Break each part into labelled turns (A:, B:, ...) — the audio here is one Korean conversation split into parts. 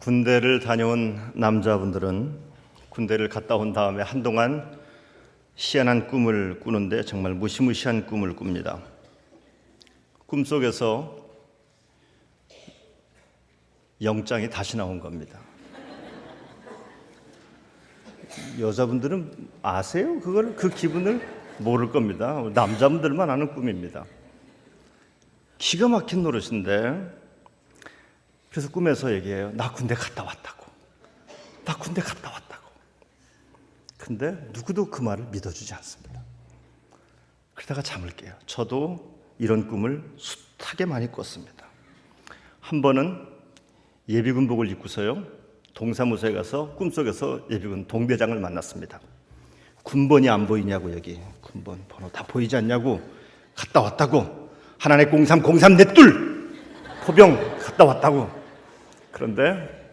A: 군대를 다녀온 남자분들은 군대를 갔다 온 다음에 한동안 희한한 꿈을 꾸는데 정말 무시무시한 꿈을 꿉니다. 꿈속에서 영장이 다시 나온 겁니다. 여자분들은 아세요? 그 기분을 모를 겁니다. 남자분들만 아는 꿈입니다. 기가 막힌 노릇인데, 그래서 꿈에서 얘기해요. 나 군대 갔다 왔다고. 나 군대 갔다 왔다고. 근데 누구도 그 말을 믿어주지 않습니다. 그러다가 잠을 깨요. 저도 이런 꿈을 숱하게 많이 꿨습니다. 한 번은 예비군복을 입고서요, 동사무소에 가서 꿈속에서 예비군 동대장을 만났습니다. 군번이 안 보이냐고, 여기 군번 번호 다 보이지 않냐고. 갔다 왔다고. 하나네 0303 넷둘 포병 갔다 왔다고. 그런데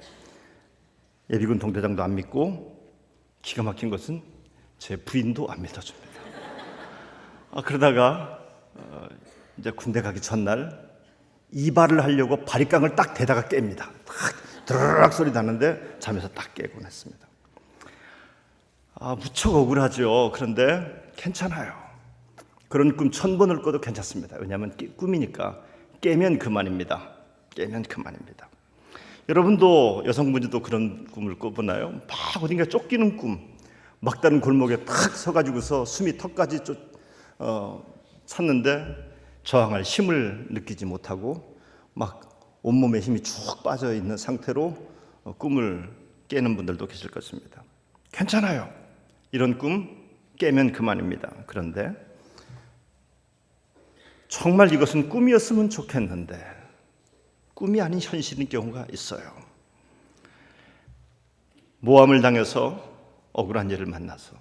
A: 예비군 동대장도 안 믿고, 기가 막힌 것은 제 부인도 안 믿어줍니다. 그러다가 이제 군대 가기 전날 이발을 하려고 바리깡을 딱 대다가 깹니다. 딱 드르륵 소리 나는데 잠에서 딱 깨곤 했습니다. 무척 억울하죠. 그런데 괜찮아요. 그런 꿈 1000번을 꿔도 괜찮습니다. 왜냐하면 꿈이니까 깨면 그만입니다. 깨면 그만입니다. 여러분도, 여성분들도 그런 꿈을 꿔보나요? 막 어딘가 쫓기는 꿈, 막다른 골목에 탁 서가지고서 숨이 턱까지 찼는데 저항할 힘을 느끼지 못하고 막 온몸에 힘이 쭉 빠져 있는 상태로 꿈을 깨는 분들도 계실 것입니다. 괜찮아요. 이런 꿈 깨면 그만입니다. 그런데 정말 이것은 꿈이었으면 좋겠는데 꿈이 아닌 현실인 경우가 있어요. 모함을 당해서 억울한 일을 만나서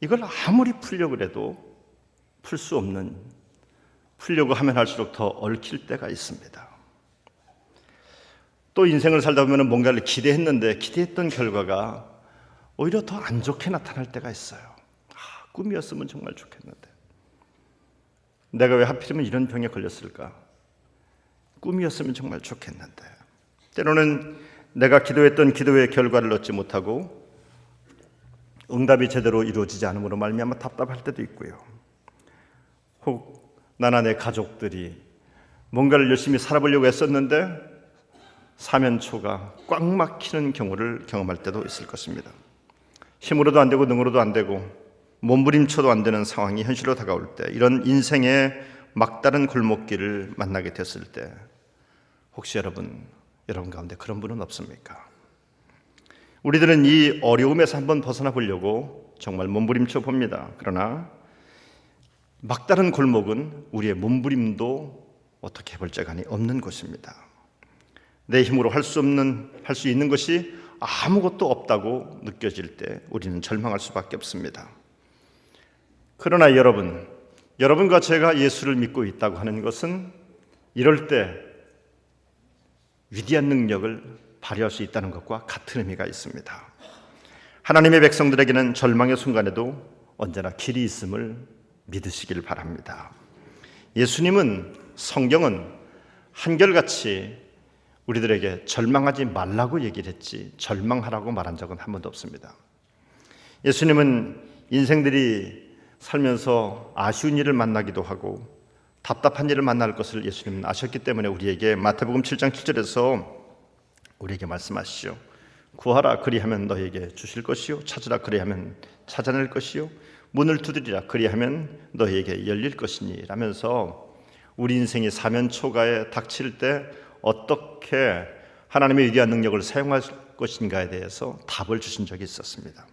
A: 이걸 아무리 풀려고 해도 풀 수 없는, 풀려고 하면 할수록 더 얽힐 때가 있습니다. 또 인생을 살다 보면 뭔가를 기대했는데 기대했던 결과가 오히려 더 안 좋게 나타날 때가 있어요. 꿈이었으면 정말 좋겠는데 내가 왜 하필이면 이런 병에 걸렸을까? 꿈이었으면 정말 좋겠는데. 때로는 내가 기도했던 기도의 결과를 얻지 못하고 응답이 제대로 이루어지지 않음으로 말미암아 답답할 때도 있고요. 혹 나나 내 가족들이 뭔가를 열심히 살아보려고 했었는데 사면초가 꽉 막히는 경우를 경험할 때도 있을 것입니다. 힘으로도 안 되고 능으로도 안 되고 몸부림쳐도 안 되는 상황이 현실로 다가올 때, 이런 인생의 막다른 골목길을 만나게 됐을 때 혹시 여러분 가운데 그런 분은 없습니까? 우리들은 이 어려움에서 한번 벗어나 보려고 정말 몸부림쳐 봅니다. 그러나 막다른 골목은 우리의 몸부림도 어떻게 해볼 재간이 없는 곳입니다. 내 힘으로 할 수 있는 것이 아무것도 없다고 느껴질 때 우리는 절망할 수밖에 없습니다. 그러나 여러분과 제가 예수를 믿고 있다고 하는 것은 이럴 때 위대한 능력을 발휘할 수 있다는 것과 같은 의미가 있습니다. 하나님의 백성들에게는 절망의 순간에도 언제나 길이 있음을 믿으시길 바랍니다. 예수님은, 성경은 한결같이 우리들에게 절망하지 말라고 얘기를 했지 절망하라고 말한 적은 한 번도 없습니다. 예수님은 인생들이 살면서 아쉬운 일을 만나기도 하고 답답한 일을 만날 것을 예수님은 아셨기 때문에 우리에게 마태복음 7장 7절에서 우리에게 말씀하시죠. 구하라 그리하면 너에게 주실 것이요, 찾으라 그리하면 찾아낼 것이요, 문을 두드리라 그리하면 너에게 열릴 것이니 라면서 우리 인생이 사면초가에 닥칠 때 어떻게 하나님의 위대한 능력을 사용할 것인가에 대해서 답을 주신 적이 있었습니다.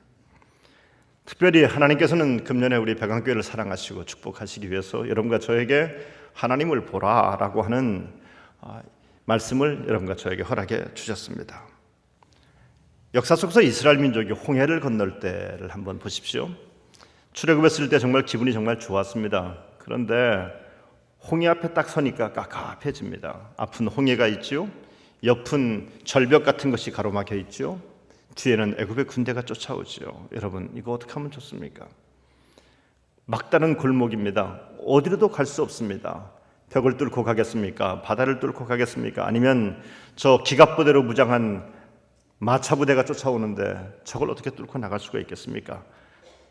A: 특별히 하나님께서는 금년에 우리 백안교회를 사랑하시고 축복하시기 위해서 여러분과 저에게 하나님을 보라라고 하는 말씀을 여러분과 저에게 허락해 주셨습니다. 역사 속에서 이스라엘 민족이 홍해를 건널 때를 한번 보십시오. 출애굽했을 때 정말 기분이 정말 좋았습니다. 그런데 홍해 앞에 딱 서니까 깝깝해집니다. 앞은 홍해가 있죠. 옆은 절벽 같은 것이 가로막혀 있죠. 뒤에는 애굽의 군대가 쫓아오죠. 여러분, 이거 어떻게 하면 좋습니까? 막다른 골목입니다. 어디로도 갈 수 없습니다. 벽을 뚫고 가겠습니까? 바다를 뚫고 가겠습니까? 아니면 저 기갑부대로 무장한 마차부대가 쫓아오는데 저걸 어떻게 뚫고 나갈 수가 있겠습니까?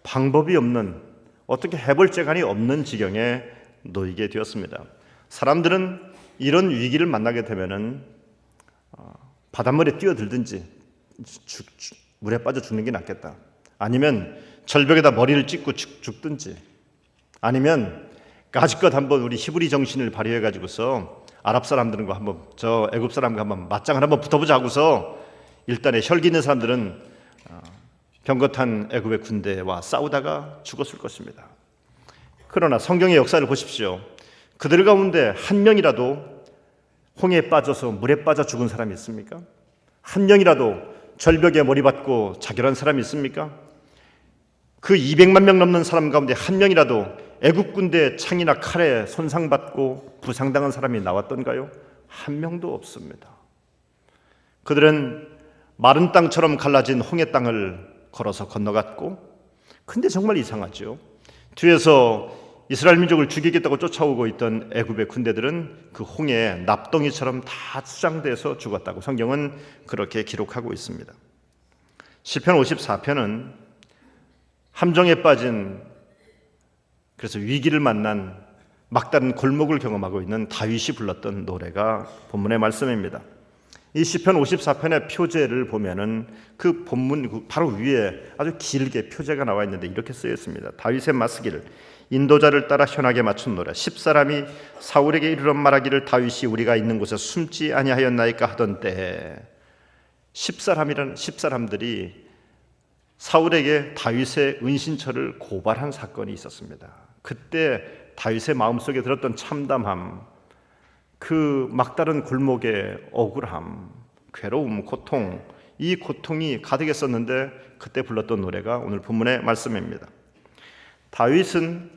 A: 방법이 없는, 어떻게 해볼 재간이 없는 지경에 놓이게 되었습니다. 사람들은 이런 위기를 만나게 되면은 바닷물에 뛰어들든지 물에 빠져 죽는 게 낫겠다. 아니면 절벽에다 머리를 찍고 죽든지, 아니면 가지껏 한번 우리 히브리 정신을 발휘해 가지고서 아랍 사람들과 한번, 저 애굽 사람과 한번 맞짱을 한번 붙어보자 하고서 일단에 혈기 있는 사람들은 병거탄 애굽의 군대와 싸우다가 죽었을 것입니다. 그러나 성경의 역사를 보십시오. 그들 가운데 한 명이라도 홍해에 빠져서 물에 빠져 죽은 사람이 있습니까? 한 명이라도 절벽에 머리 받고 자결한 사람이 있습니까? 그 200만 명 넘는 사람 가운데 한 명이라도 애국 군대 창이나 칼에 손상받고 부상당한 사람이 나왔던가요? 한 명도 없습니다. 그들은 마른 땅처럼 갈라진 홍해 땅을 걸어서 건너갔고, 근데 정말 이상하죠. 뒤에서 이스라엘 민족을 죽이겠다고 쫓아오고 있던 애굽의 군대들은 그 홍해에 납덩이처럼 다 수장돼서 죽었다고 성경은 그렇게 기록하고 있습니다. 시편 54편은 함정에 빠진, 그래서 위기를 만난 막다른 골목을 경험하고 있는 다윗이 불렀던 노래가 본문의 말씀입니다. 이 시편 54편의 표제를 보면은 그 본문 바로 위에 아주 길게 표제가 나와 있는데 이렇게 쓰여 있습니다. 다윗의 맞서기를 인도자를 따라 현하게 맞춘 노래. 10사람이 사울에게 이르러 말하기를 다윗이 우리가 있는 곳에 숨지 아니하였나이까 하던 때에 10사람들이 사울에게 다윗의 은신처를 고발한 사건이 있었습니다. 그때 다윗의 마음속에 들었던 참담함, 그 막다른 골목의 억울함, 괴로움, 고통, 이 고통이 가득했었는데 그때 불렀던 노래가 오늘 본문의 말씀입니다. 다윗은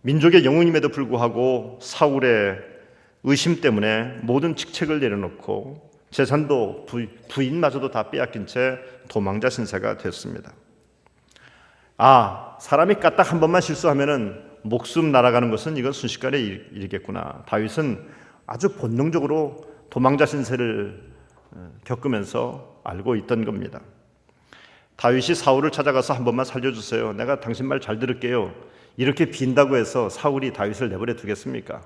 A: 민족의 영웅임에도 불구하고 사울의 의심 때문에 모든 직책을 내려놓고 재산도 부인마저도 다 빼앗긴 채 도망자 신세가 됐습니다. 사람이 까딱 한 번만 실수하면은 목숨 날아가는 것은 이건 순식간에 일이겠구나. 다윗은 아주 본능적으로 도망자 신세를 겪으면서 알고 있던 겁니다. 다윗이 사울을 찾아가서 한 번만 살려주세요. 내가 당신 말 잘 들을게요. 이렇게 빈다고 해서 사울이 다윗을 내버려 두겠습니까?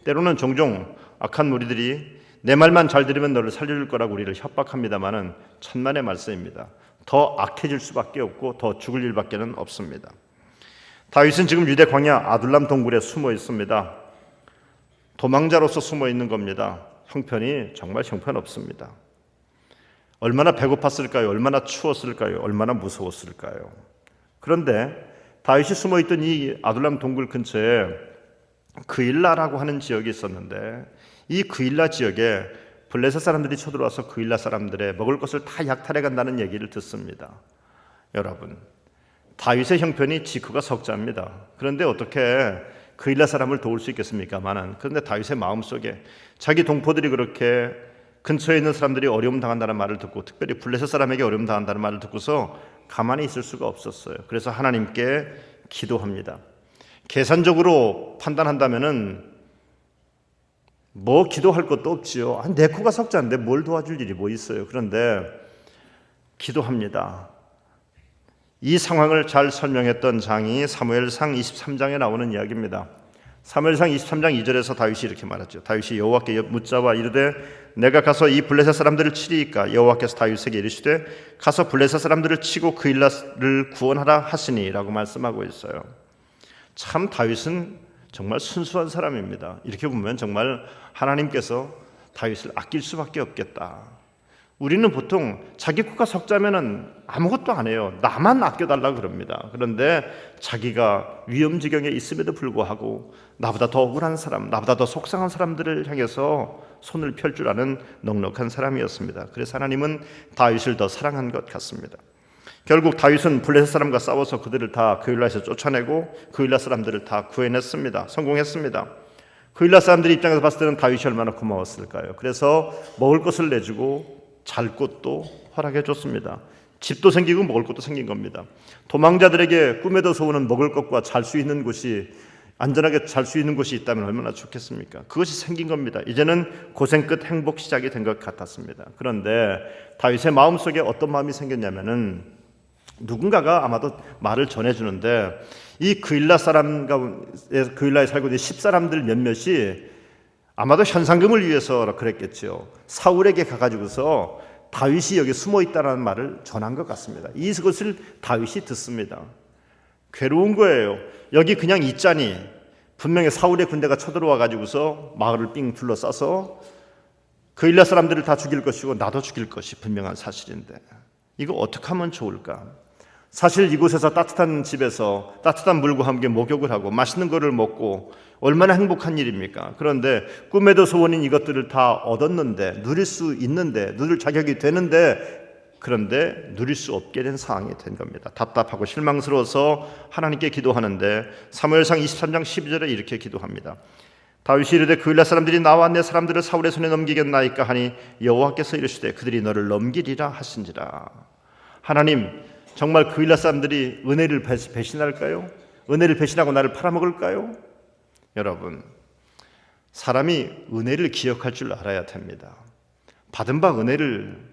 A: 때로는 종종 악한 무리들이 내 말만 잘 들으면 너를 살려줄 거라고 우리를 협박합니다마는 천만의 말씀입니다. 더 악해질 수밖에 없고 더 죽을 일밖에는 없습니다. 다윗은 지금 유대 광야 아둘람 동굴에 숨어 있습니다. 도망자로서 숨어 있는 겁니다. 형편이 정말 형편없습니다. 얼마나 배고팠을까요? 얼마나 추웠을까요? 얼마나 무서웠을까요? 그런데 다윗이 숨어있던 이 아둘람 동굴 근처에 그일라라고 하는 지역이 있었는데 이 그일라 지역에 블레셋 사람들이 쳐들어와서 그일라 사람들의 먹을 것을 다 약탈해 간다는 얘기를 듣습니다. 여러분, 다윗의 형편이 지크가 석자입니다. 그런데 어떻게 그일라 사람을 도울 수 있겠습니까마는, 그런데 다윗의 마음속에 자기 동포들이 그렇게 근처에 있는 사람들이 어려움 당한다는 말을 듣고, 특별히 블레셋 사람에게 어려움 당한다는 말을 듣고서 가만히 있을 수가 없었어요. 그래서 하나님께 기도합니다. 계산적으로 판단한다면은 뭐 기도할 것도 없지요. 내 코가 석자인데 뭘 도와줄 일이 뭐 있어요. 그런데 기도합니다. 이 상황을 잘 설명했던 장이 사무엘상 23장에 나오는 이야기입니다. 사무엘상 23장 2절에서 다윗이 이렇게 말하죠. 다윗이 여호와께 묻자와 이르되 내가 가서 이 블레셋 사람들을 치리이까? 여호와께서 다윗에게 이르시되 가서 블레셋 사람들을 치고 그일라를 구원하라 하시니 라고 말씀하고 있어요. 참 다윗은 정말 순수한 사람입니다. 이렇게 보면 정말 하나님께서 다윗을 아낄 수밖에 없겠다. 우리는 보통 자기 코가 석자면은 아무것도 안 해요. 나만 아껴달라 그럽니다. 그런데 자기가 위험지경에 있음에도 불구하고 나보다 더 억울한 사람, 나보다 더 속상한 사람들을 향해서 손을 펼 줄 아는 넉넉한 사람이었습니다. 그래서 하나님은 다윗을 더 사랑한 것 같습니다. 결국 다윗은 블레셋 사람과 싸워서 그들을 다 그일라에서 쫓아내고 그일라 사람들을 다 구해냈습니다. 성공했습니다. 그일라 사람들 입장에서 봤을 때는 다윗이 얼마나 고마웠을까요? 그래서 먹을 것을 내주고 잘 곳도 허락해 줬습니다. 집도 생기고 먹을 것도 생긴 겁니다. 도망자들에게 꿈에도 소원은 먹을 것과 잘 수 있는 곳이 안전하게 잘 수 있는 곳이 있다면 얼마나 좋겠습니까? 그것이 생긴 겁니다. 이제는 고생 끝 행복 시작이 된 것 같았습니다. 그런데 다윗의 마음속에 어떤 마음이 생겼냐면은 누군가가 아마도 말을 전해주는데 이 그일라 그일라에 살고 있는 10사람들 몇몇이 아마도 현상금을 위해서 그랬겠죠. 사울에게 가가지고서 다윗이 여기 숨어 있다는 말을 전한 것 같습니다. 이것을 다윗이 듣습니다. 괴로운 거예요. 여기 그냥 있자니 분명히 사울의 군대가 쳐들어와 가지고서 마을을 삥 둘러싸서 그일라 사람들을 다 죽일 것이고 나도 죽일 것이 분명한 사실인데 이거 어떻게 하면 좋을까? 사실 이곳에서 따뜻한 집에서 따뜻한 물과 함께 목욕을 하고 맛있는 것을 먹고 얼마나 행복한 일입니까? 그런데 꿈에도 소원인 이것들을 다 얻었는데 누릴 수 있는데 누릴 자격이 되는데 그런데 누릴 수 없게 된 상황이 된 겁니다. 답답하고 실망스러워서 하나님께 기도하는데 사무엘상 23장 12절에 이렇게 기도합니다. 다윗이 이르되 그일라 사람들이 나와 내 사람들을 사울의 손에 넘기겠나이까 하니 여호와께서 이르시되 그들이 너를 넘기리라 하신지라. 하나님, 정말 그일라 사람들이 은혜를 배신할까요? 은혜를 배신하고 나를 팔아먹을까요? 여러분, 사람이 은혜를 기억할 줄 알아야 됩니다. 받은 바 은혜를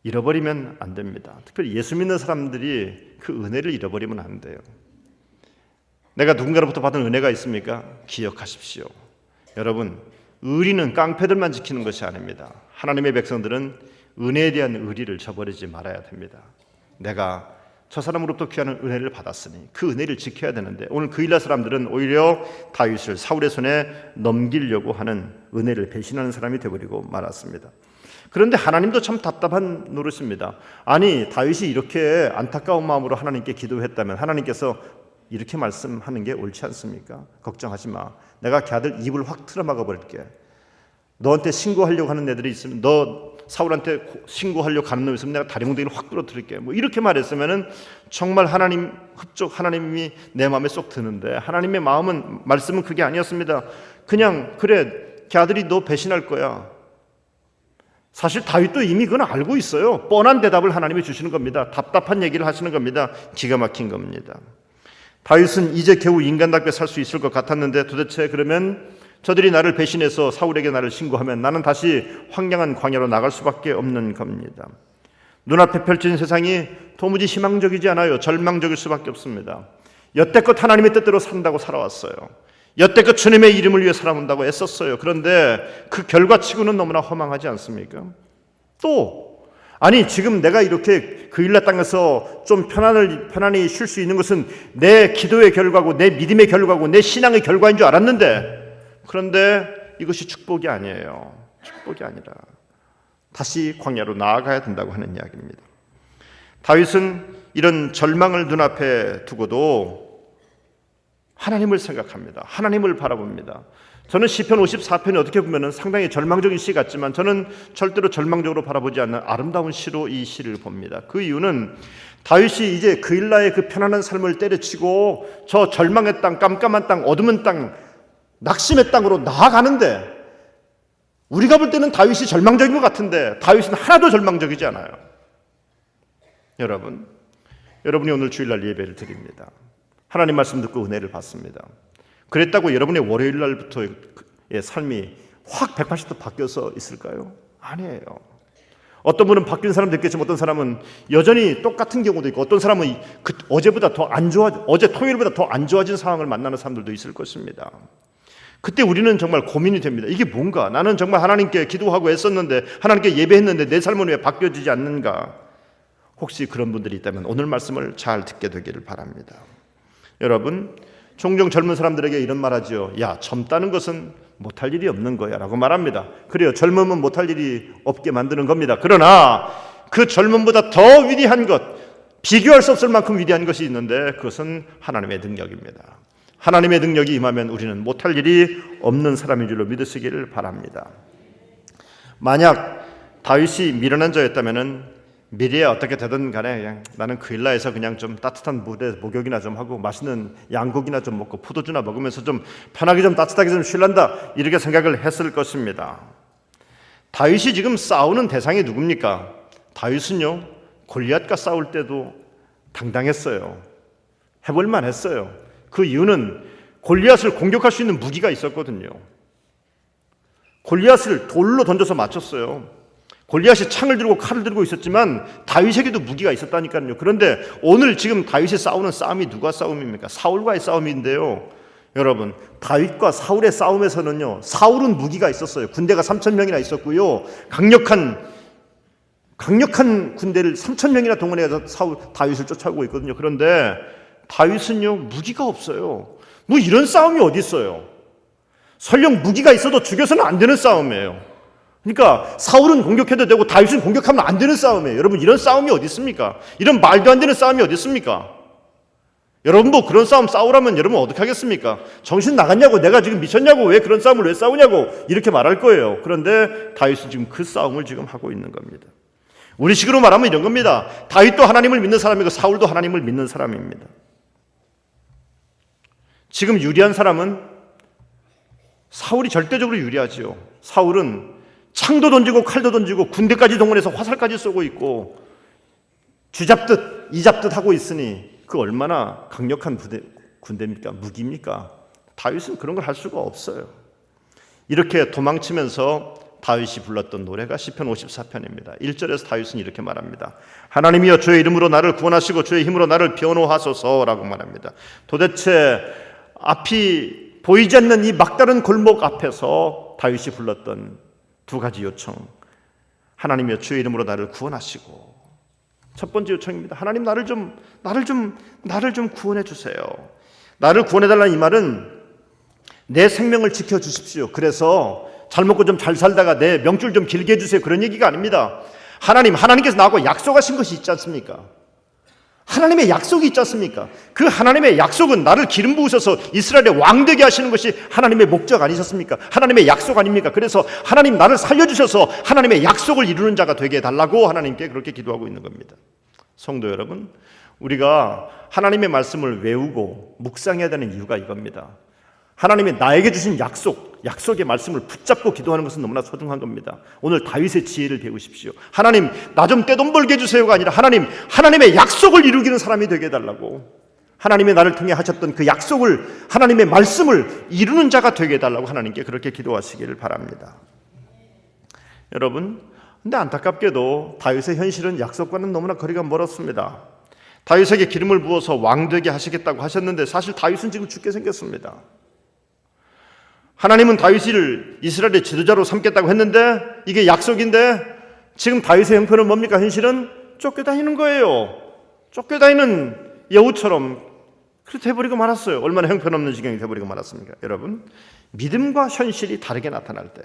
A: 잃어버리면 안 됩니다. 특별히 예수 믿는 사람들이 그 은혜를 잃어버리면 안 돼요. 내가 누군가로부터 받은 은혜가 있습니까? 기억하십시오. 여러분, 의리는 깡패들만 지키는 것이 아닙니다. 하나님의 백성들은 은혜에 대한 의리를 저버리지 말아야 됩니다. 내가 저 사람으로부터 귀한 은혜를 받았으니 그 은혜를 지켜야 되는데 오늘 그일라 사람들은 오히려 다윗을 사울의 손에 넘기려고 하는 은혜를 배신하는 사람이 되어버리고 말았습니다. 그런데 하나님도 참 답답한 노릇입니다. 아니, 다윗이 이렇게 안타까운 마음으로 하나님께 기도했다면 하나님께서 이렇게 말씀하는 게 옳지 않습니까? 걱정하지 마. 내가 걔들 입을 확 틀어막아 버릴게. 너한테 신고하려고 하는 애들이 있으면 너 사울한테 신고하려고 가는 놈이 있으면 내가 다리 몽둥이를 확 부러뜨릴게. 뭐 이렇게 말했으면은 정말 하나님 흡족 하나님이 내 마음에 쏙 드는데 하나님의 말씀은 그게 아니었습니다. 그냥 그래, 걔들이 너 배신할 거야. 사실 다윗도 이미 그건 알고 있어요. 뻔한 대답을 하나님이 주시는 겁니다. 답답한 얘기를 하시는 겁니다. 기가 막힌 겁니다. 다윗은 이제 겨우 인간답게 살 수 있을 것 같았는데 도대체 그러면 저들이 나를 배신해서 사울에게 나를 신고하면 나는 다시 황량한 광야로 나갈 수밖에 없는 겁니다. 눈앞에 펼쳐진 세상이 도무지 희망적이지 않아요. 절망적일 수밖에 없습니다. 여태껏 하나님의 뜻대로 산다고 살아왔어요. 여태껏 주님의 이름을 위해 살아온다고 애썼어요. 그런데 그 결과치고는 너무나 허망하지 않습니까? 또 아니 지금 내가 이렇게 그일라 땅에서 좀 편안히 쉴 수 있는 것은 내 기도의 결과고 내 믿음의 결과고 내 신앙의 결과인 줄 알았는데 그런데 이것이 축복이 아니에요. 축복이 아니라 다시 광야로 나아가야 된다고 하는 이야기입니다. 다윗은 이런 절망을 눈앞에 두고도 하나님을 생각합니다. 하나님을 바라봅니다. 저는 시편 54편이 어떻게 보면 상당히 절망적인 시 같지만 저는 절대로 절망적으로 바라보지 않는 아름다운 시로 이 시를 봅니다. 그 이유는 다윗이 이제 그일라의 그 편안한 삶을 때려치고 저 절망의 땅, 깜깜한 땅, 어두운 땅, 낙심의 땅으로 나아가는데 우리가 볼 때는 다윗이 절망적인 것 같은데 다윗은 하나도 절망적이지 않아요. 여러분이 오늘 주일날 예배를 드립니다. 하나님 말씀 듣고 은혜를 받습니다. 그랬다고 여러분의 월요일 날부터의 삶이 확 180도 바뀌어서 있을까요? 아니에요. 어떤 분은 바뀐 사람도 있겠지만 어떤 사람은 여전히 똑같은 경우도 있고 어떤 사람은 어제보다 더 안 좋아, 어제 토요일보다 더 안 좋아진 상황을 만나는 사람들도 있을 것입니다. 그때 우리는 정말 고민이 됩니다. 이게 뭔가? 나는 정말 하나님께 기도하고 애썼는데 하나님께 예배했는데 내 삶은 왜 바뀌어지지 않는가? 혹시 그런 분들이 있다면 오늘 말씀을 잘 듣게 되기를 바랍니다. 여러분, 종종 젊은 사람들에게 이런 말하지요. 야, 젊다는 것은 못할 일이 없는 거야 라고 말합니다. 그래요, 젊으면 못할 일이 없게 만드는 겁니다. 그러나 그 젊음보다 더 위대한 것, 비교할 수 없을 만큼 위대한 것이 있는데 그것은 하나님의 능력입니다. 하나님의 능력이 임하면 우리는 못할 일이 없는 사람인 줄로 믿으시기를 바랍니다. 만약 다윗이 미련한 자였다면 미래에 어떻게 되든 간에 그냥 나는 그일라에서 그냥 좀 따뜻한 물에 목욕이나 좀 하고 맛있는 양고기나 좀 먹고 포도주나 먹으면서 좀 편하게 좀 따뜻하게 좀 쉴란다 이렇게 생각을 했을 것입니다. 다윗이 지금 싸우는 대상이 누굽니까? 다윗은요 골리앗과 싸울 때도 당당했어요. 해볼만 했어요. 그 이유는 골리앗을 공격할 수 있는 무기가 있었거든요. 골리앗을 돌로 던져서 맞췄어요. 골리앗이 창을 들고 칼을 들고 있었지만 다윗에게도 무기가 있었다니까요. 그런데 오늘 지금 다윗이 싸우는 싸움이 누가 싸움입니까? 사울과의 싸움인데요. 여러분, 다윗과 사울의 싸움에서는요, 사울은 무기가 있었어요. 군대가 3,000명이나 있었고요. 강력한 군대를 3,000명이나 동원해서 다윗을 쫓아오고 있거든요. 그런데 다윗은요, 무기가 없어요. 뭐 이런 싸움이 어디 있어요? 설령 무기가 있어도 죽여서는 안 되는 싸움이에요. 그러니까 사울은 공격해도 되고 다윗은 공격하면 안 되는 싸움이에요. 여러분, 이런 싸움이 어디 있습니까? 이런 말도 안 되는 싸움이 어디 있습니까? 여러분, 뭐 그런 싸움 싸우라면 여러분 어떻게 하겠습니까? 정신 나갔냐고, 내가 지금 미쳤냐고, 왜 그런 싸움을 왜 싸우냐고 이렇게 말할 거예요. 그런데 다윗은 지금 그 싸움을 지금 하고 있는 겁니다. 우리식으로 말하면 이런 겁니다. 다윗도 하나님을 믿는 사람이고 사울도 하나님을 믿는 사람입니다. 지금 유리한 사람은 사울이 절대적으로 유리하지요. 사울은 창도 던지고 칼도 던지고 군대까지 동원해서 화살까지 쏘고 있고 쥐잡듯 이잡듯 하고 있으니 그 얼마나 강력한 군대입니까? 무기입니까? 다윗은 그런 걸 할 수가 없어요. 이렇게 도망치면서 다윗이 불렀던 노래가 시편 54편입니다. 1절에서 다윗은 이렇게 말합니다. 하나님이여 주의 이름으로 나를 구원하시고 주의 힘으로 나를 변호하소서라고 말합니다. 도대체 앞이 보이지 않는 이 막다른 골목 앞에서 다윗이 불렀던 두 가지 요청. 하나님이여 주의 이름으로 나를 구원하시고, 첫 번째 요청입니다. 하나님 나를 좀 구원해 주세요. 나를 구원해 달라는 이 말은 내 생명을 지켜 주십시오. 그래서 잘 먹고 좀 잘 살다가 내 명줄 좀 길게 해주세요. 그런 얘기가 아닙니다. 하나님께서 나하고 약속하신 것이 있지 않습니까? 하나님의 약속이 있지 않습니까? 그 하나님의 약속은 나를 기름 부으셔서 이스라엘의 왕 되게 하시는 것이 하나님의 목적 아니셨습니까? 하나님의 약속 아닙니까? 그래서 하나님 나를 살려주셔서 하나님의 약속을 이루는 자가 되게 해달라고 하나님께 그렇게 기도하고 있는 겁니다. 성도 여러분, 우리가 하나님의 말씀을 외우고 묵상해야 되는 이유가 이겁니다. 하나님이 나에게 주신 약속의 말씀을 붙잡고 기도하는 것은 너무나 소중한 겁니다. 오늘 다윗의 지혜를 배우십시오. 하나님, 나 좀 떼돈 벌게 해주세요가 아니라 하나님의 약속을 이루기는 사람이 되게 해달라고, 하나님이 나를 통해 하셨던 그 약속을, 하나님의 말씀을 이루는 자가 되게 해달라고 하나님께 그렇게 기도하시기를 바랍니다. 여러분, 근데 안타깝게도 다윗의 현실은 약속과는 너무나 거리가 멀었습니다. 다윗에게 기름을 부어서 왕 되게 하시겠다고 하셨는데 사실 다윗은 지금 죽게 생겼습니다. 하나님은 다윗을 이스라엘의 지도자로 삼겠다고 했는데 이게 약속인데 지금 다윗의 형편은 뭡니까? 현실은 쫓겨다니는 거예요. 쫓겨다니는 여우처럼 그렇게 돼버리고 말았어요. 얼마나 형편없는 지경이 돼버리고 말았습니까? 여러분, 믿음과 현실이 다르게 나타날 때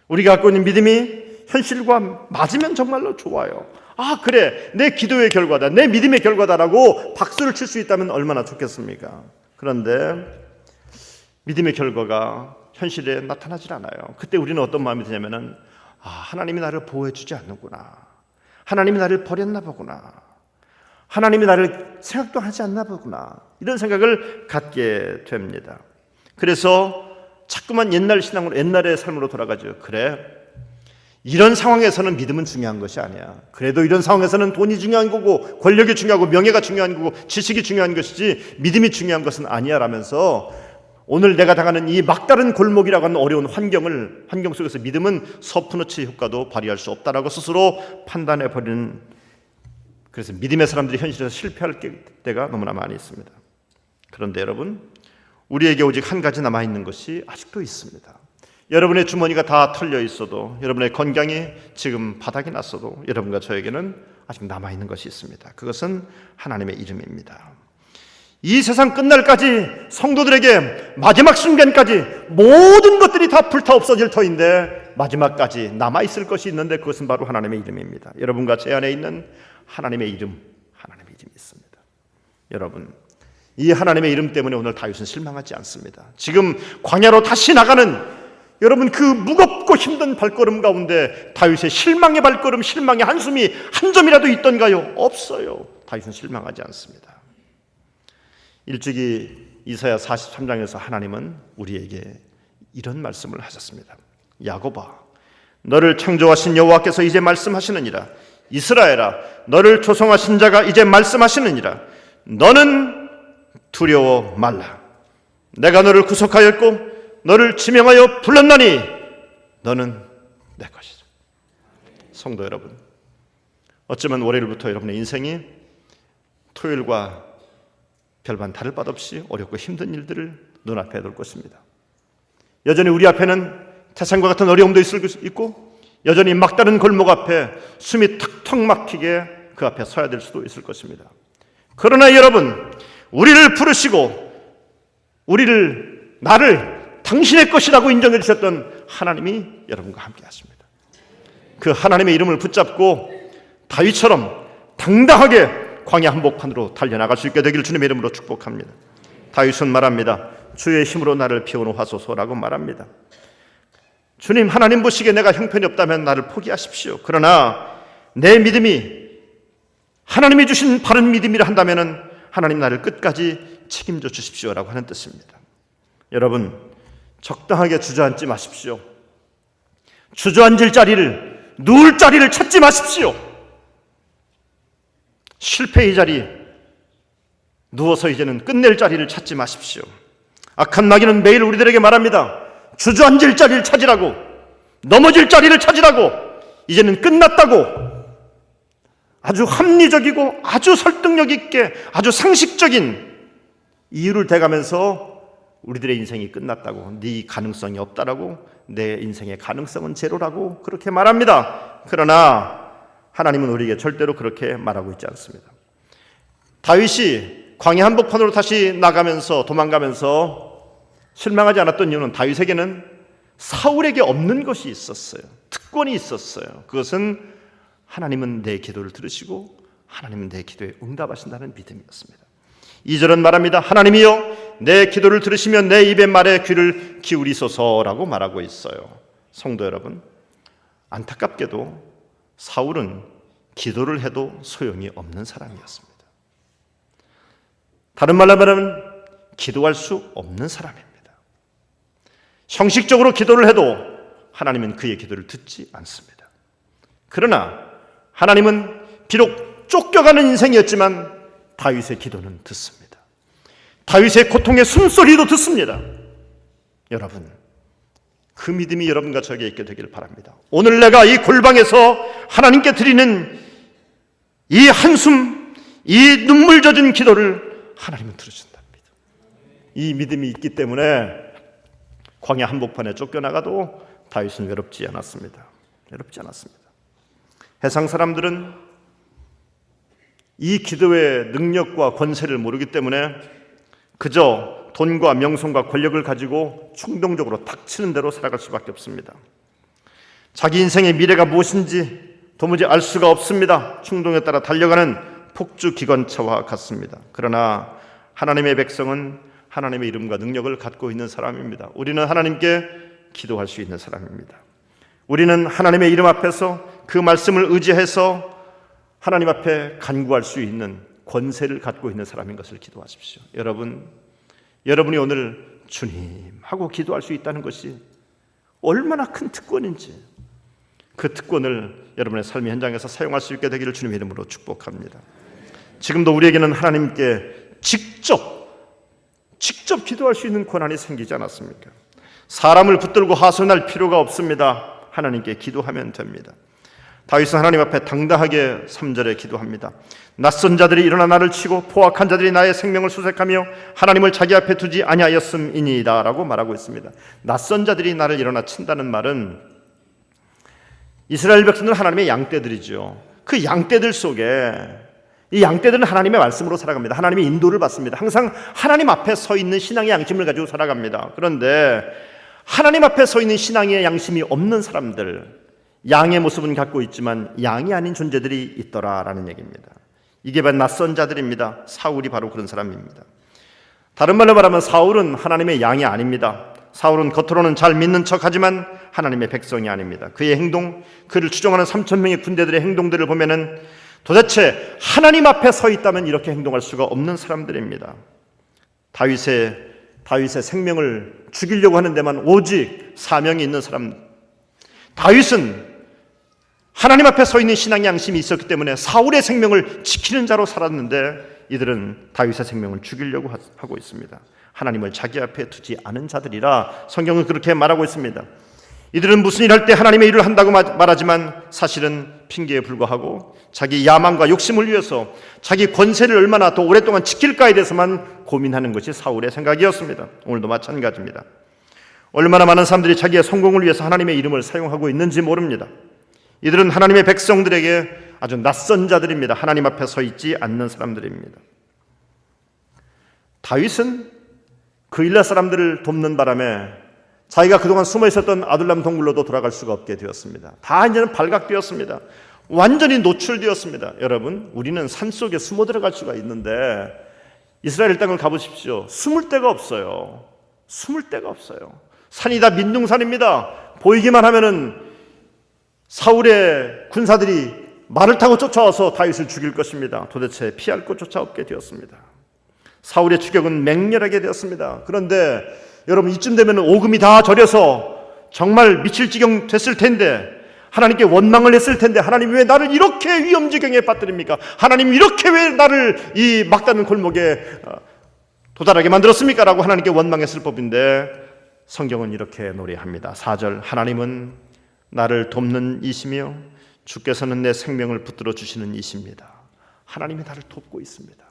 A: 우리가 갖고 있는 믿음이 현실과 맞으면 정말로 좋아요. 아, 그래, 내 기도의 결과다, 내 믿음의 결과다라고 박수를 칠 수 있다면 얼마나 좋겠습니까? 그런데 믿음의 결과가 현실에 나타나질 않아요. 그때 우리는 어떤 마음이 드냐면은, 아, 하나님이 나를 보호해 주지 않는구나, 하나님이 나를 버렸나 보구나, 하나님이 나를 생각도 하지 않나 보구나, 이런 생각을 갖게 됩니다. 그래서 자꾸만 옛날 신앙으로, 옛날의 삶으로 돌아가죠. 그래, 이런 상황에서는 믿음은 중요한 것이 아니야. 그래도 이런 상황에서는 돈이 중요한 거고 권력이 중요하고 명예가 중요한 거고 지식이 중요한 것이지 믿음이 중요한 것은 아니야 라면서 오늘 내가 당하는 이 막다른 골목이라고 하는 어려운 환경 속에서 믿음은 서프너치 효과도 발휘할 수 없다라고 스스로 판단해버리는, 그래서 믿음의 사람들이 현실에서 실패할 때가 너무나 많이 있습니다. 그런데 여러분, 우리에게 오직 한 가지 남아있는 것이 아직도 있습니다. 여러분의 주머니가 다 털려 있어도, 여러분의 건강이 지금 바닥이 났어도 여러분과 저에게는 아직 남아있는 것이 있습니다. 그것은 하나님의 이름입니다. 이 세상 끝날까지 성도들에게 마지막 순간까지 모든 것들이 다 불타 없어질 터인데 마지막까지 남아있을 것이 있는데 그것은 바로 하나님의 이름입니다. 여러분과 제 안에 있는 하나님의 이름이 있습니다. 여러분, 이 하나님의 이름 때문에 오늘 다윗은 실망하지 않습니다. 지금 광야로 다시 나가는 여러분, 그 무겁고 힘든 발걸음 가운데 다윗의 실망의 발걸음, 실망의 한숨이 한 점이라도 있던가요? 없어요. 다윗은 실망하지 않습니다. 일찍이 이사야 43장에서 하나님은 우리에게 이런 말씀을 하셨습니다. 야곱아, 너를 창조하신 여호와께서 이제 말씀하시느니라. 이스라엘아, 너를 조성하신 자가 이제 말씀하시느니라. 너는 두려워 말라. 내가 너를 구속하였고 너를 지명하여 불렀나니 너는 내 것이다. 성도 여러분, 어쩌면 월요일부터 여러분의 인생이 토요일과 별반 다를 바 없이 어렵고 힘든 일들을 눈앞에 둘 것입니다. 여전히 우리 앞에는 태산과 같은 어려움도 있고 여전히 막다른 골목 앞에 숨이 턱턱 막히게 그 앞에 서야 될 수도 있을 것입니다. 그러나 여러분, 우리를 부르시고 나를 당신의 것이라고 인정해 주셨던 하나님이 여러분과 함께 하십니다. 그 하나님의 이름을 붙잡고 다윗처럼 당당하게 광야 한복판으로 달려나갈 수 있게 되기를 주님의 이름으로 축복합니다. 다윗은 말합니다. 주의 힘으로 나를 피워놓으소서라고 말합니다. 주님, 하나님 보시기에 내가 형편이 없다면 나를 포기하십시오. 그러나 내 믿음이 하나님이 주신 바른 믿음이라 한다면 하나님 나를 끝까지 책임져 주십시오라고 하는 뜻입니다. 여러분, 적당하게 주저앉지 마십시오. 주저앉을 자리를, 누울 자리를 찾지 마십시오. 실패의 자리, 누워서 이제는 끝낼 자리를 찾지 마십시오. 악한 마귀는 매일 우리들에게 말합니다. 주저앉을 자리를 찾으라고, 넘어질 자리를 찾으라고, 이제는 끝났다고 아주 합리적이고 아주 설득력 있게 아주 상식적인 이유를 대가면서 우리들의 인생이 끝났다고, 네 가능성이 없다라고, 내 인생의 가능성은 제로라고 그렇게 말합니다. 그러나 하나님은 우리에게 절대로 그렇게 말하고 있지 않습니다. 다윗이 광야 한복판으로 다시 나가면서 도망가면서 실망하지 않았던 이유는 다윗에게는 사울에게 없는 것이 있었어요. 특권이 있었어요. 그것은 하나님은 내 기도를 들으시고 하나님은 내 기도에 응답하신다는 믿음이었습니다. 2절은 말합니다. 하나님이여 내 기도를 들으시면 내 입의 말에 귀를 기울이소서라고 말하고 있어요. 성도 여러분, 안타깝게도 사울은 기도를 해도 소용이 없는 사람이었습니다. 다른 말로 말하면 기도할 수 없는 사람입니다. 형식적으로 기도를 해도 하나님은 그의 기도를 듣지 않습니다. 그러나 하나님은 비록 쫓겨가는 인생이었지만 다윗의 기도는 듣습니다. 다윗의 고통의 숨소리도 듣습니다. 여러분, 그 믿음이 여러분과 저에게 있게 되기를 바랍니다. 오늘 내가 이 골방에서 하나님께 드리는 이 한숨, 이 눈물 젖은 기도를 하나님은 들으신답니다. 이 믿음이 있기 때문에 광야 한복판에 쫓겨나가도 다윗은 외롭지 않았습니다. 외롭지 않았습니다. 해상 사람들은 이 기도의 능력과 권세를 모르기 때문에 그저 돈과 명성과 권력을 가지고 충동적으로 닥치는 대로 살아갈 수밖에 없습니다. 자기 인생의 미래가 무엇인지 도무지 알 수가 없습니다. 충동에 따라 달려가는 폭주 기관차와 같습니다. 그러나 하나님의 백성은 하나님의 이름과 능력을 갖고 있는 사람입니다. 우리는 하나님께 기도할 수 있는 사람입니다. 우리는 하나님의 이름 앞에서 그 말씀을 의지해서 하나님 앞에 간구할 수 있는 권세를 갖고 있는 사람인 것을 기도하십시오. 여러분이 오늘 주님 하고 기도할 수 있다는 것이 얼마나 큰 특권인지, 그 특권을 여러분의 삶의 현장에서 사용할 수 있게 되기를 주님의 이름으로 축복합니다. 지금도 우리에게는 하나님께 직접 기도할 수 있는 권한이 생기지 않았습니까? 사람을 붙들고 하소연할 필요가 없습니다. 하나님께 기도하면 됩니다. 다윗은 하나님 앞에 당당하게 3절에 기도합니다. 낯선 자들이 일어나 나를 치고 포악한 자들이 나의 생명을 수색하며 하나님을 자기 앞에 두지 아니하였음이니이다 라고 말하고 있습니다. 낯선 자들이 나를 일어나 친다는 말은 이스라엘 백성들은 하나님의 양떼들이죠. 그 양떼들 속에 이 양떼들은 하나님의 말씀으로 살아갑니다. 하나님의 인도를 받습니다. 항상 하나님 앞에 서 있는 신앙의 양심을 가지고 살아갑니다. 그런데 하나님 앞에 서 있는 신앙의 양심이 없는 사람들, 양의 모습은 갖고 있지만 양이 아닌 존재들이 있더라라는 얘기입니다. 이게 바로 낯선 자들입니다. 사울이 바로 그런 사람입니다. 다른 말로 말하면 사울은 하나님의 양이 아닙니다. 사울은 겉으로는 잘 믿는 척하지만 하나님의 백성이 아닙니다. 그의 행동, 그를 추종하는 3,000명의 군대들의 행동들을 보면은 도대체 하나님 앞에 서 있다면 이렇게 행동할 수가 없는 사람들입니다. 다윗의 생명을 죽이려고 하는 데만 오직 사명이 있는 사람. 다윗은 하나님 앞에 서 있는 신앙의 양심이 있었기 때문에 사울의 생명을 지키는 자로 살았는데 이들은 다윗의 생명을 죽이려고 하고 있습니다. 하나님을 자기 앞에 두지 않은 자들이라 성경은 그렇게 말하고 있습니다. 이들은 무슨 일 할 때 하나님의 일을 한다고 말하지만 사실은 핑계에 불과하고 자기 야망과 욕심을 위해서 자기 권세를 얼마나 더 오랫동안 지킬까에 대해서만 고민하는 것이 사울의 생각이었습니다. 오늘도 마찬가지입니다. 얼마나 많은 사람들이 자기의 성공을 위해서 하나님의 이름을 사용하고 있는지 모릅니다. 이들은 하나님의 백성들에게 아주 낯선 자들입니다. 하나님 앞에 서 있지 않는 사람들입니다. 다윗은 그일라 사람들을 돕는 바람에 자기가 그동안 숨어 있었던 아둘람 동굴로도 돌아갈 수가 없게 되었습니다. 다 이제는 발각되었습니다. 완전히 노출되었습니다. 여러분, 우리는 산속에 숨어 들어갈 수가 있는데 이스라엘 땅을 가보십시오. 숨을 데가 없어요. 숨을 데가 없어요. 산이 다 민둥산입니다. 보이기만 하면은 사울의 군사들이 말을 타고 쫓아와서 다윗을 죽일 것입니다. 도대체 피할 곳조차 없게 되었습니다. 사울의 추격은 맹렬하게 되었습니다. 그런데 여러분, 이쯤 되면 오금이 다 저려서 정말 미칠 지경 됐을 텐데, 하나님께 원망을 했을 텐데, 하나님 왜 나를 이렇게 위험지경에 빠뜨립니까? 하나님 이렇게 왜 나를 이 막다른 골목에 도달하게 만들었습니까? 라고 하나님께 원망했을 법인데 성경은 이렇게 노래합니다. 4절, 하나님은 나를 돕는 이시며 주께서는 내 생명을 붙들어 주시는 이십니다. 하나님이 나를 돕고 있습니다.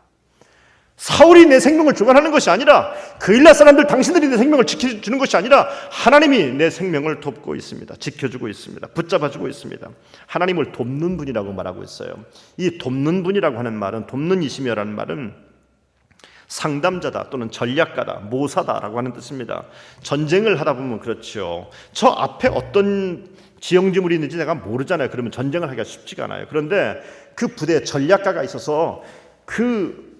A: 사울이 내 생명을 주관하는 것이 아니라, 그일라 사람들 당신들이 내 생명을 지켜주는 것이 아니라 하나님이 내 생명을 돕고 있습니다. 지켜주고 있습니다. 붙잡아주고 있습니다. 하나님을 돕는 분이라고 말하고 있어요. 이 돕는 분이라고 하는 말은, 돕는 이시며라는 말은 상담자다 또는 전략가다, 모사다라고 하는 뜻입니다. 전쟁을 하다 보면 그렇죠. 저 앞에 어떤 지형지물이 있는지 내가 모르잖아요. 그러면 전쟁을 하기가 쉽지가 않아요. 그런데 그 부대에 전략가가 있어서 그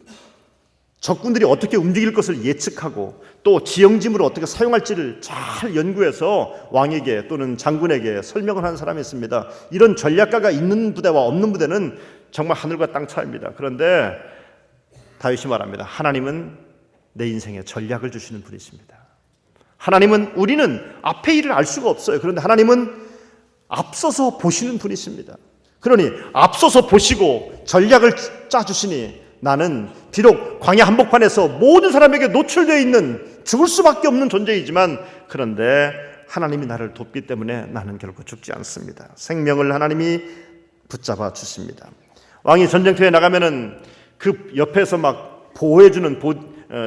A: 적군들이 어떻게 움직일 것을 예측하고 또 지형지물을 어떻게 사용할지를 잘 연구해서 왕에게 또는 장군에게 설명을 하는 사람이 있습니다. 이런 전략가가 있는 부대와 없는 부대는 정말 하늘과 땅 차이입니다. 그런데 다윗이 말합니다. 하나님은 내 인생에 전략을 주시는 분이십니다. 하나님은, 우리는 앞의 일을 알 수가 없어요. 그런데 하나님은 앞서서 보시는 분이십니다. 그러니 앞서서 보시고 전략을 짜주시니 나는 비록 광야 한복판에서 모든 사람에게 노출되어 있는 죽을 수밖에 없는 존재이지만, 그런데 하나님이 나를 돕기 때문에 나는 결코 죽지 않습니다. 생명을 하나님이 붙잡아 주십니다. 왕이 전쟁터에 나가면은 그 옆에서 막 보호해주는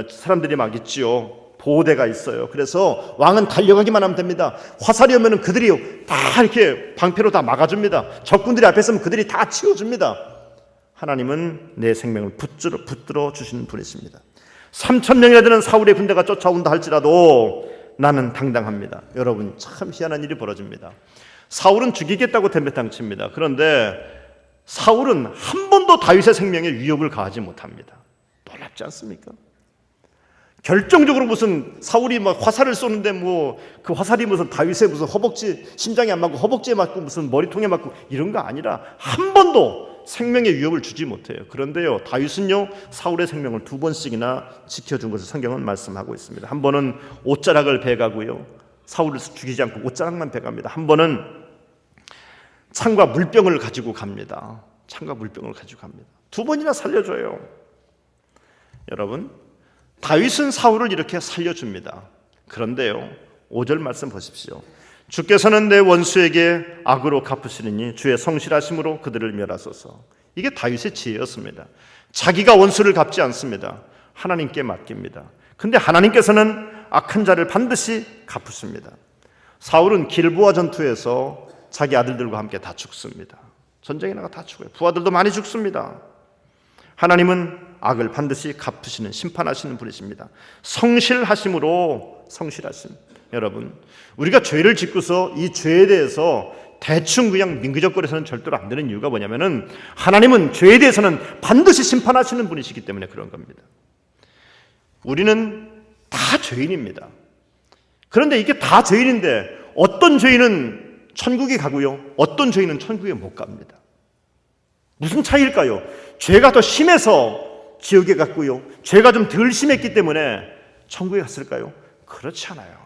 A: 사람들이 막 있지요. 보호대가 있어요. 그래서 왕은 달려가기만 하면 됩니다. 화살이 오면 그들이 다 이렇게 방패로 다 막아줍니다. 적군들이 앞에 서면 그들이 다 치워줍니다. 하나님은 내 생명을 붙들어 주시는 분이십니다. 3,000명이나 되는 사울의 군대가 쫓아온다 할지라도 나는 당당합니다. 여러분, 참 희한한 일이 벌어집니다. 사울은 죽이겠다고 덤벼탕칩니다. 그런데 사울은 한 번도 다윗의 생명에 위협을 가하지 못합니다. 놀랍지 않습니까? 결정적으로 무슨 사울이 막 화살을 쏘는데 그 화살이 무슨 다윗의 무슨 허벅지, 심장에 안 맞고 허벅지에 맞고 무슨 머리통에 맞고 이런 거 아니라 한 번도 생명의 위협을 주지 못해요. 그런데요, 다윗은요, 사울의 생명을 2번씩이나 지켜준 것을 성경은 말씀하고 있습니다. 한 번은 옷자락을 베가고요, 사울을 죽이지 않고 옷자락만 베갑니다. 한 번은 창과 물병을 가지고 갑니다. 창과 물병을 가지고 갑니다. 2번이나 살려줘요. 여러분, 다윗은 사울을 이렇게 살려줍니다. 그런데요, 5절 말씀 보십시오. 주께서는 내 원수에게 악으로 갚으시느니 주의 성실하심으로 그들을 멸하소서. 이게 다윗의 지혜였습니다. 자기가 원수를 갚지 않습니다. 하나님께 맡깁니다. 근데 하나님께서는 악한 자를 반드시 갚으십니다. 사울은 길보아 전투에서 자기 아들들과 함께 다 죽습니다. 전쟁에 나가 다 죽어요. 부하들도 많이 죽습니다. 하나님은 악을 반드시 갚으시는, 심판하시는 분이십니다. 성실하심으로, 성실하심. 여러분, 우리가 죄를 짓고서 이 죄에 대해서 대충 그냥 민기적거려서는 절대로 안 되는 이유가 뭐냐면은, 하나님은 죄에 대해서는 반드시 심판하시는 분이시기 때문에 그런 겁니다. 우리는 다 죄인입니다. 그런데 이게 다 죄인인데 어떤 죄인은 천국에 가고요, 어떤 죄인은 천국에 못 갑니다. 무슨 차이일까요? 죄가 더 심해서 지옥에 갔고요, 죄가 좀 덜 심했기 때문에 천국에 갔을까요? 그렇지 않아요.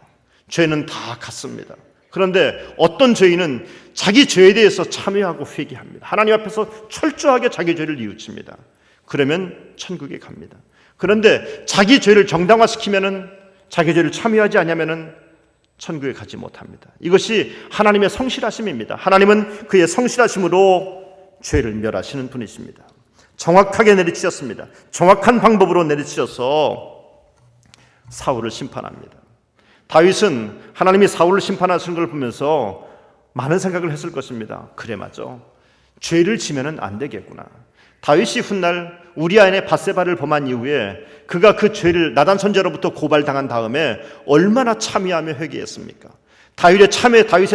A: 죄는 다 같습니다. 그런데 어떤 죄인은 자기 죄에 대해서 참회하고 회개합니다. 하나님 앞에서 철저하게 자기 죄를 뉘우칩니다. 그러면 천국에 갑니다. 그런데 자기 죄를 정당화시키면은, 자기 죄를 참여하지 않으면은 천국에 가지 못합니다. 이것이 하나님의 성실하심입니다. 하나님은 그의 성실하심으로 죄를 멸하시는 분이십니다. 정확하게 내리치셨습니다. 정확한 방법으로 내리치셔서 사울을 심판합니다. 다윗은 하나님이 사울을 심판하시는 걸 보면서 많은 생각을 했을 것입니다. 그래, 맞아. 죄를 지면은 안 되겠구나. 다윗이 훗날 우리아의 밧세바를 범한 이후에 그가 그 죄를 나단 선지자로부터 고발당한 다음에 얼마나 참회하며 회개했습니까? 다윗의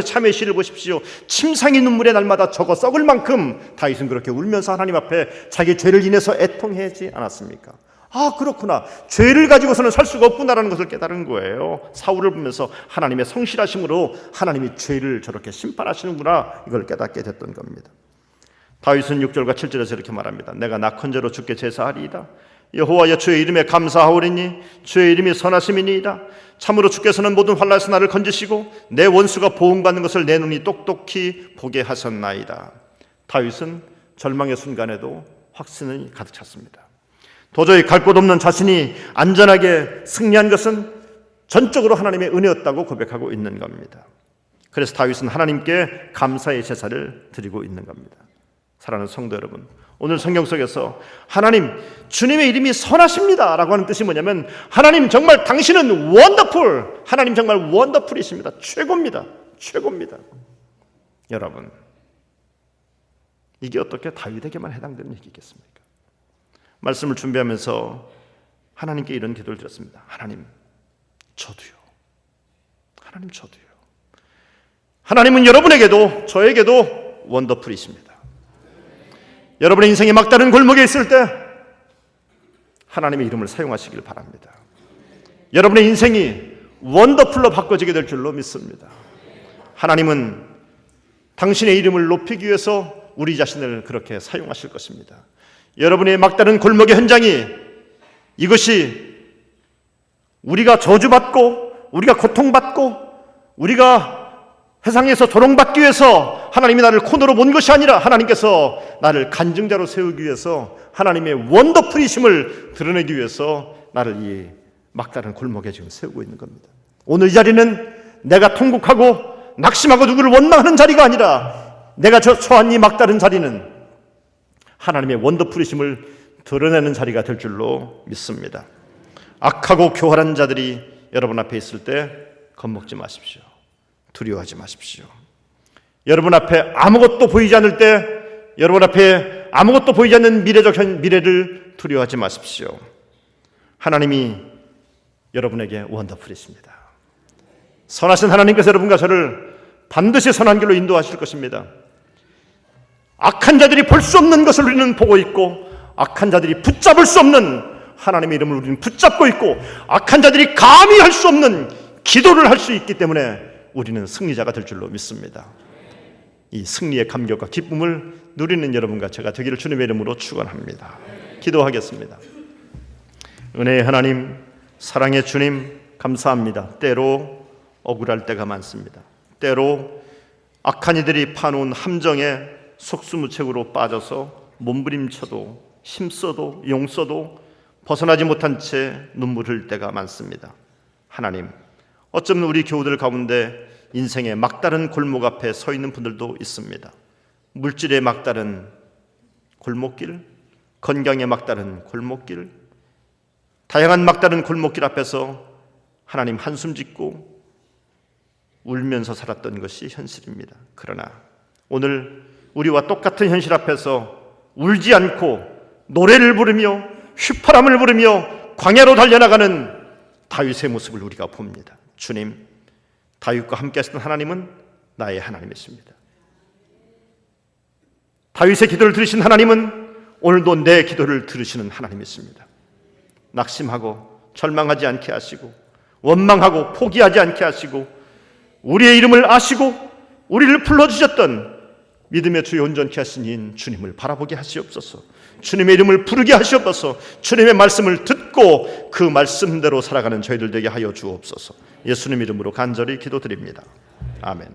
A: 참회 시를 보십시오. 침상이 눈물에 날마다 적어 썩을 만큼 다윗은 그렇게 울면서 하나님 앞에 자기 죄를 인해서 애통하지 않았습니까? 아, 그렇구나. 죄를 가지고서는 살 수가 없구나라는 것을 깨달은 거예요. 사울을 보면서 하나님의 성실하심으로 하나님이 죄를 저렇게 심판하시는구나, 이걸 깨닫게 됐던 겁니다. 다윗은 6절과 7절에서 이렇게 말합니다. 내가 낙헌제로 주께 제사하리이다. 여호와여, 주의 이름에 감사하오리니 주의 이름이 선하심이니이다. 참으로 주께서는 모든 환난에서 나를 건지시고 내 원수가 보응받는 것을 내 눈이 똑똑히 보게 하셨나이다. 다윗은 절망의 순간에도 확신이 가득 찼습니다. 도저히 갈 곳 없는 자신이 안전하게 승리한 것은 전적으로 하나님의 은혜였다고 고백하고 있는 겁니다. 그래서 다윗은 하나님께 감사의 제사를 드리고 있는 겁니다. 사랑하는 성도 여러분, 오늘 성경 속에서 하나님, 주님의 이름이 선하십니다 라고 하는 뜻이 뭐냐면, 하나님 정말 당신은 원더풀, 하나님 정말 원더풀이십니다. 최고입니다. 최고입니다. 여러분, 이게 어떻게 다윗에게만 해당되는 얘기겠습니까? 말씀을 준비하면서 하나님께 이런 기도를 드렸습니다. 하나님, 저도요. 하나님, 저도요. 하나님은 여러분에게도 저에게도 원더풀이십니다. 여러분의 인생의 막다른 골목에 있을 때 하나님의 이름을 사용하시길 바랍니다. 여러분의 인생이 원더풀로 바꿔지게 될 줄로 믿습니다. 하나님은 당신의 이름을 높이기 위해서 우리 자신을 그렇게 사용하실 것입니다. 여러분의 막다른 골목의 현장이, 이것이 우리가 저주받고 우리가 고통받고 우리가 세상에서 조롱받기 위해서 하나님이 나를 코너로 본 것이 아니라 하나님께서 나를 간증자로 세우기 위해서, 하나님의 원더풀이심을 드러내기 위해서 나를 이 막다른 골목에 지금 세우고 있는 겁니다. 오늘 이 자리는 내가 통곡하고 낙심하고 누구를 원망하는 자리가 아니라, 내가 처한 이 막다른 자리는 하나님의 원더풀이심을 드러내는 자리가 될 줄로 믿습니다. 악하고 교활한 자들이 여러분 앞에 있을 때 겁먹지 마십시오. 두려워하지 마십시오. 여러분 앞에 아무것도 보이지 않을 때, 여러분 앞에 아무것도 보이지 않는 미래적 미래를 두려워하지 마십시오. 하나님이 여러분에게 원더풀이십니다. 선하신 하나님께서 여러분과 저를 반드시 선한 길로 인도하실 것입니다. 악한 자들이 볼 수 없는 것을 우리는 보고 있고, 악한 자들이 붙잡을 수 없는 하나님의 이름을 우리는 붙잡고 있고, 악한 자들이 감히 할 수 없는 기도를 할 수 있기 때문에 우리는 승리자가 될 줄로 믿습니다. 이 승리의 감격과 기쁨을 누리는 여러분과 제가 되기를 주님의 이름으로 축원합니다. 기도하겠습니다. 은혜의 하나님, 사랑의 주님, 감사합니다. 때로 억울할 때가 많습니다. 때로 악한 이들이 파놓은 함정에 속수무책으로 빠져서 몸부림쳐도 힘써도 용써도 벗어나지 못한 채 눈물 흘릴 때가 많습니다. 하나님, 어쩌면 우리 교우들 가운데 인생의 막다른 골목 앞에 서 있는 분들도 있습니다. 물질의 막다른 골목길, 건강의 막다른 골목길, 다양한 막다른 골목길 앞에서 하나님 한숨 짓고 울면서 살았던 것이 현실입니다. 그러나 오늘 우리와 똑같은 현실 앞에서 울지 않고 노래를 부르며 휘파람을 부르며 광야로 달려나가는 다윗의 모습을 우리가 봅니다. 주님, 다윗과 함께 하시던 하나님은 나의 하나님이십니다. 다윗의 기도를 들으신 하나님은 오늘도 내 기도를 들으시는 하나님이십니다. 낙심하고 절망하지 않게 하시고 원망하고 포기하지 않게 하시고 우리의 이름을 아시고 우리를 불러주셨던 믿음의 주의 온전케 하신 이인 주님을 바라보게 하시옵소서. 주님의 이름을 부르게 하시옵소서. 주님의 말씀을 듣고 그 말씀대로 살아가는 저희들 되게 하여 주옵소서. 예수님 이름으로 간절히 기도드립니다. 아멘.